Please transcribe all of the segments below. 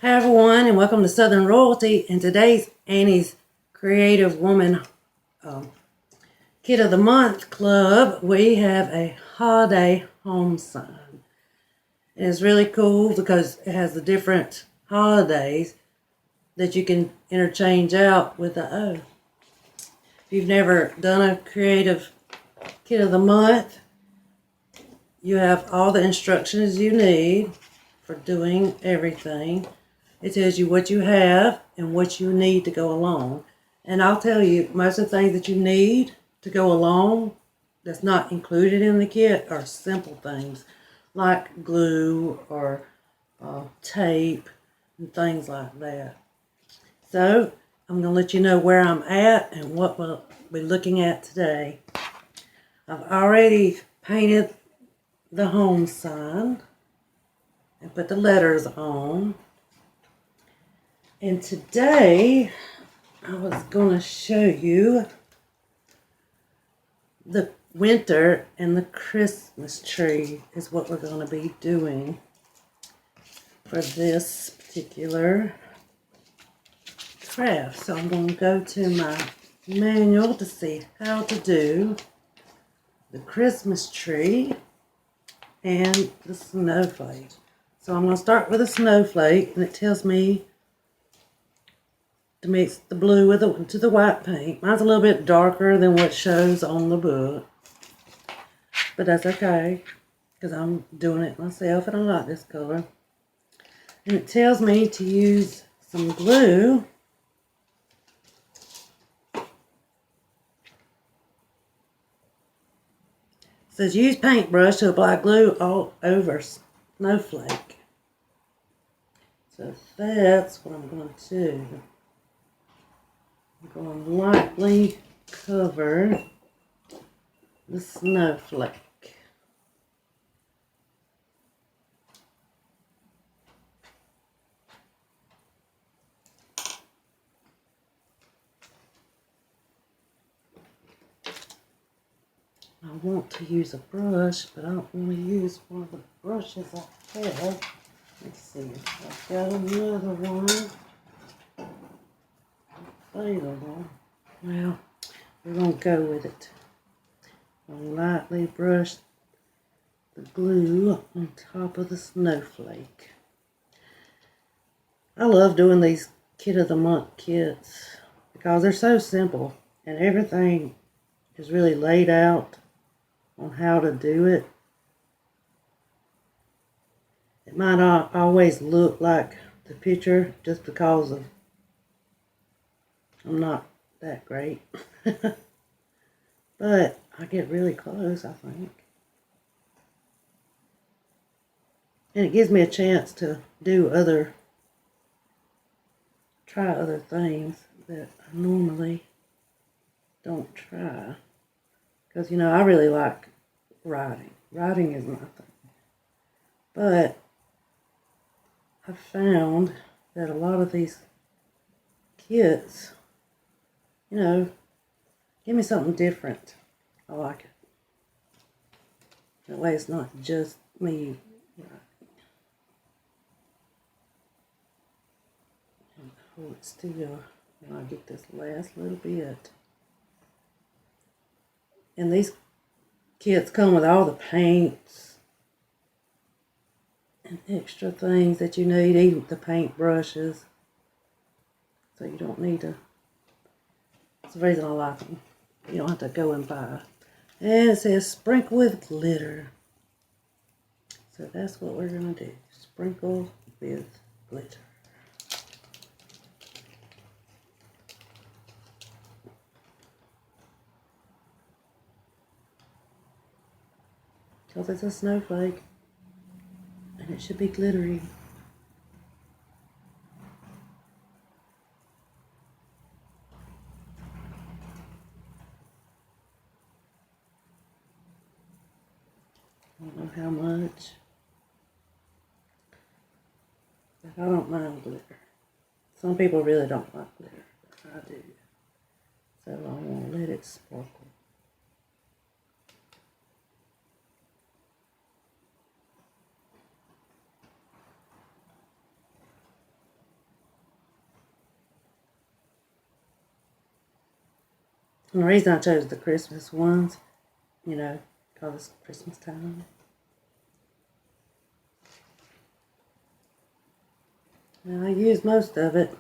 Hi everyone, and welcome to Southern Royalty. In today's Annie's Creative Woman Kid of the Month Club, we have a holiday home sign. And it's really cool because it has the different holidays that you can interchange out with the O. If you've never done a creative Kid of the Month, you have all the instructions you need for doing everything. It tells you what you have and what you need to go along. And I'll tell you, most of the things that you need to go along that's not included in the kit are simple things like glue or tape and things like that. So I'm going to let you know where I'm at and what we'll be looking at today. I've already painted the home sign and put the letters on. And today I was going to show you the winter and the Christmas tree is what we're going to be doing for this particular craft. So I'm going to go to my manual to see how to do the Christmas tree and the snowflake. So I'm going to start with a snowflake, and it tells me to mix the blue with the white paint. Mine's a little bit darker than what shows on the book, but that's okay because I'm doing it myself and I like this color. And it tells me to use some glue. It says use paintbrush to apply glue all over snowflake. So that's what I'm going to do. I'm going to lightly cover the snowflake. I want to use a brush, but I don't want to use one of the brushes I have. Let's see if I've got another one available. Well, we're going to go with it. I'll lightly brush the glue on top of the snowflake. I love doing these Kit of the Month kits because they're so simple and everything is really laid out on how to do it. It might not always look like the picture just because of I'm not that great. But I get really close, I think. And it gives me a chance to try other things that I normally don't try. Because, I really like writing. Writing is my thing. But I found that a lot of these kits, give me something different. I like it. That way it's not just me writing. And hold it still, and I'll get this last little bit. And these kits come with all the paints and extra things that you need, even the paint brushes. So you don't need to. That's the reason I like them. You don't have to go and buy. And it says sprinkle with glitter. So that's what we're going to do. Sprinkle with glitter. Because it's a snowflake. And it should be glittery. I don't know how much. But I don't mind glitter. Some people really don't like glitter, but I do. So I want to let it sparkle. And the reason I chose the Christmas ones, because it's Christmas time. Now I used most of it,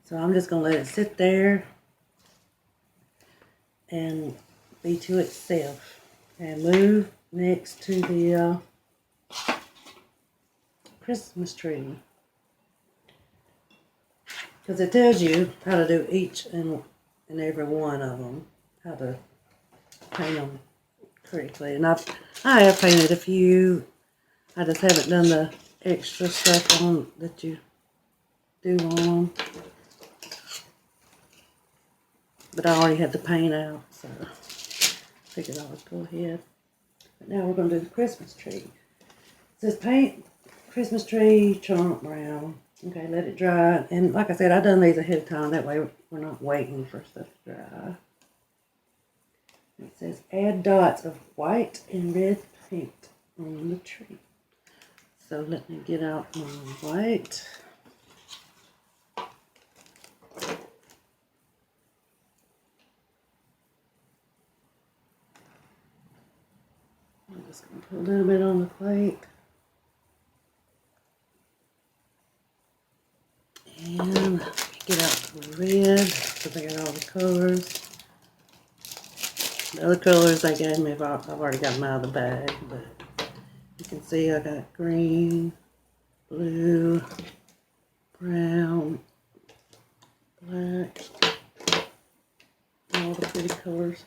so I'm just going to let it sit there and be to itself and move next to the Christmas tree, because it tells you how to do each and every one of them, how to paint them correctly. And I have painted a few. I just haven't done the extra stuff on that you do on them. But I already had the paint out, so I figured I would go ahead. But now we're going to do the Christmas tree. It says paint Christmas tree trunk brown. Okay, let it dry. And like I said, I've done these ahead of time. That way we're not waiting for stuff to dry. It says add dots of white and red paint on the tree. So let me get out my white. I'm just going to put a little bit on the plate. And get out the red, because I got all the colors. The other colors they gave me, I've already got them out of the bag, but you can see I got green, blue, brown, black, all the pretty colors.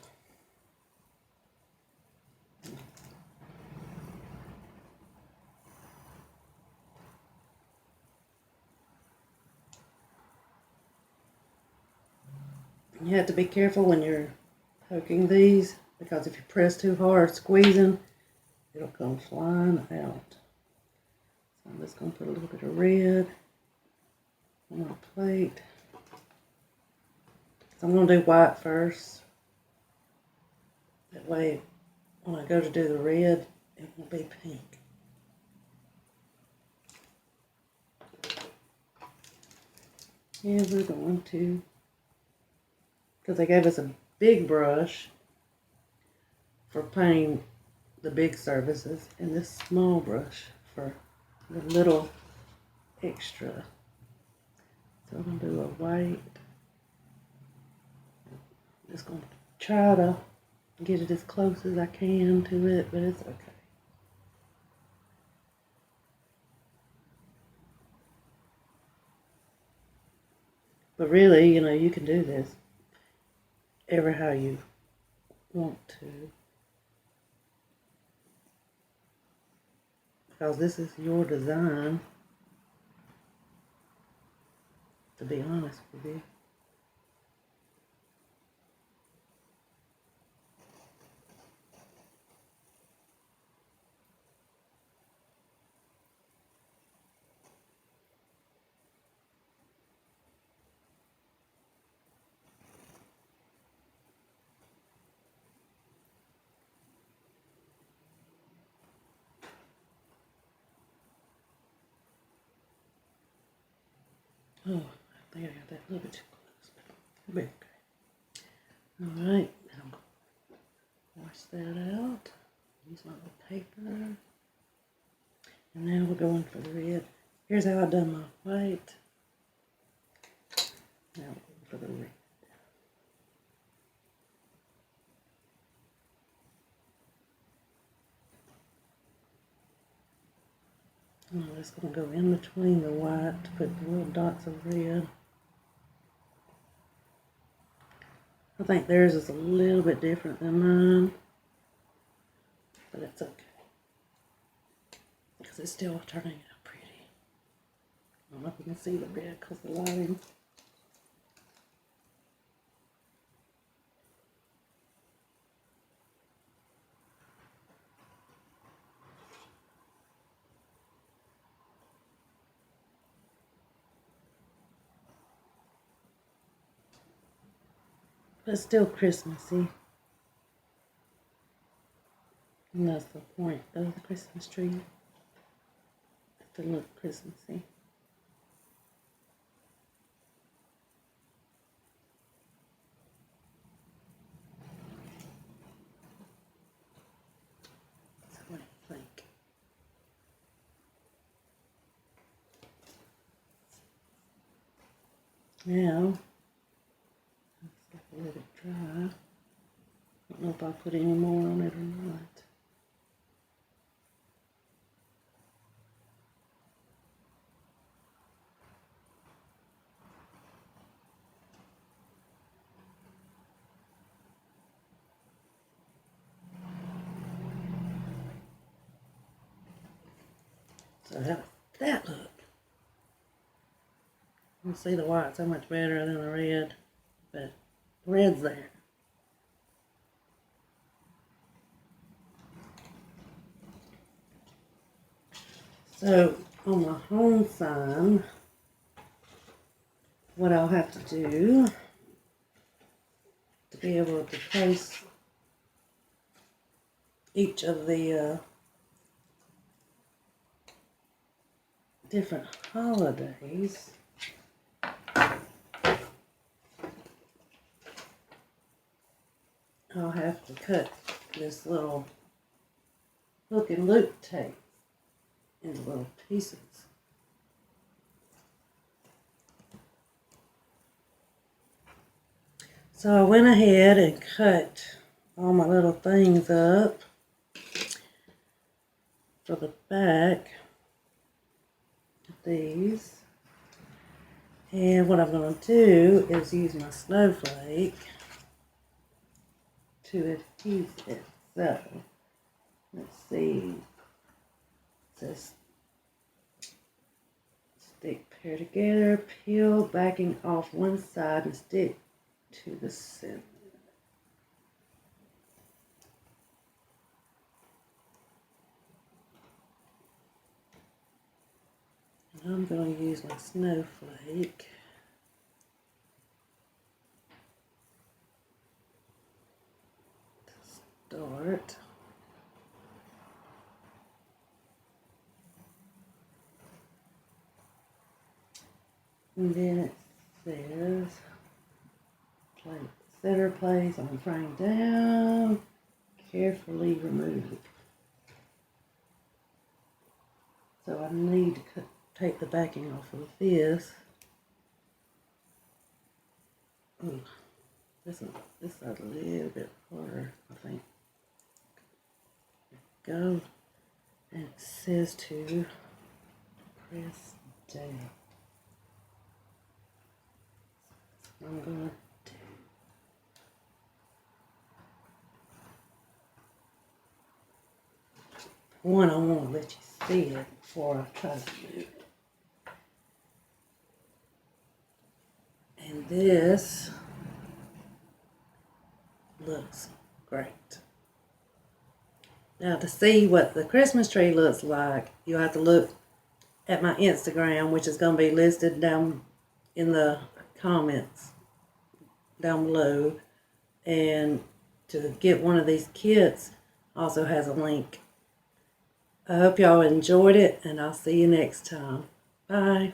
You have to be careful when you're poking these, because if you press too hard, squeezing, it'll come flying out. So I'm just going to put a little bit of red on my plate. So I'm going to do white first. That way, when I go to do the red, it won't be pink. And we're going to, because they gave us a big brush for painting the big surfaces, and this small brush for the little extra. So I'm going to do a white. I'm just going to try to get it as close as I can to it, but it's okay. But really, you can do this ever how you want to, because this is your design, to be honest with you. Oh, I think I got that a little bit too close, but it'll be okay. Alright, now wash that out. Use my little paper. And now we're going for the red. Here's how I've done my white. Now we're going for the red. I'm just going to go in between the white to put the little dots of red. I think theirs is a little bit different than mine, but it's okay, because it's still turning out pretty. I don't know if you can see the red because of the lighting. But it's still Christmassy. And that's the point of the Christmas tree, to look Christmassy. Now, let's let it dry. I don't know if I'll put any more on it or not. So how does that look? You can see the white so much better than the red, but the red's there. So on my home sign, what I'll have to do to be able to place each of the different holidays, I'll have to cut this little hook and loop tape into little pieces. So I went ahead and cut all my little things up for the back of these. And what I'm going to do is use my snowflake to adhese it. So, let's see. It says stick pair together, peel backing off one side and stick to the center. And I'm going to use my snowflake to start. And then it says center place on frame down, carefully remove. So I need to take the backing off of this. Ooh, this side's a little bit harder, I think. There we go. And it says to press down. So I'm going to one, I want to let you see it before I try to do it. And this looks great. Now to see what the Christmas tree looks like, you'll have to look at my Instagram, which is going to be listed down in the comments down below. And to get one of these kits also has a link. I hope y'all enjoyed it, and I'll see you next time. Bye.